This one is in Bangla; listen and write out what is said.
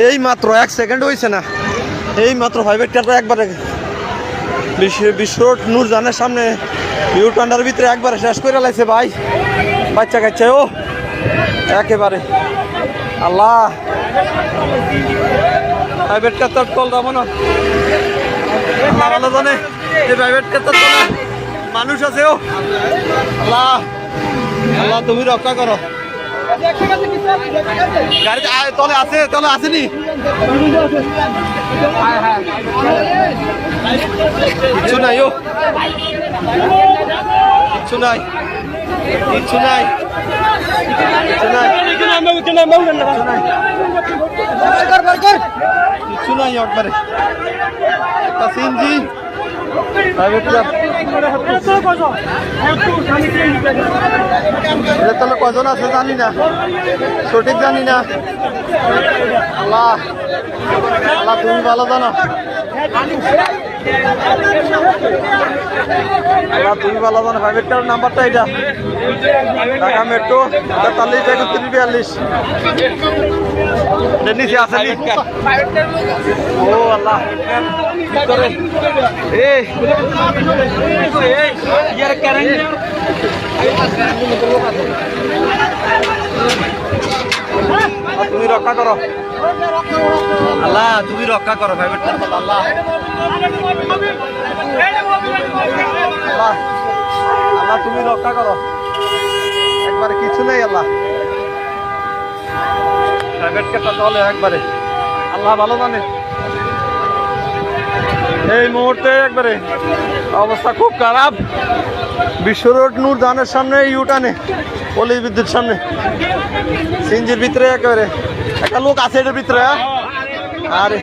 এই মাত্র 1 সেকেন্ড হয়েছে না, এই মাত্র ফাইভেরটা একবারে বিশ্ব নূরজানের সামনে ইউটান্ডার ভিতরে একবারে শেষ করে লাইছে ভাই। বাচ্চা কাচ্চা ও একেবারে আল্লাহ প্রাইভেটটা তো টল যাবো না, আল্লাহ ভালো জানে এই প্রাইভেটটা তো মানুষ আছে। ও আল্লাহ আল্লাহ তুমি রক্ষা করো। গাড়ি তলে আছে, তলে আসেনি কিছু নাই, ও কিছু নাই, কিছু নাই, কিছু নাই একবারে একটা সিনজি তাহলে কজন আছে জানি না, সঠিক জানি না। আল্লাহ আল্লাহ তুমি ভালো জানো, আল্লাহ তুমি ভালো জানো। প্রাইভেটটার নাম্বারটা এটা ঢাকা মেট্রো 43 নিচে আসেনি। ও আল্লাহ তুমি রক্ষা করো, আল্লাহ তুমি রক্ষা করো প্রাইভেটটা। আল্লাহ আল্লাহ আল্লাহ তুমি রক্ষা করো, একবারে কিছু নেই। আল্লাহ প্রাইভেটটা চলে একবারে, আল্লাহ ভালো জানে। এই মুহূর্তে একবারে অবস্থা খুব খারাপ বিশ্ব রোড নূরজানের সামনে ইউটানে পল্লী বিদ্যুৎ সামনে সিনজির ভিতরে একেবারে একটা লোক আছে এটার ভিতরে। আরে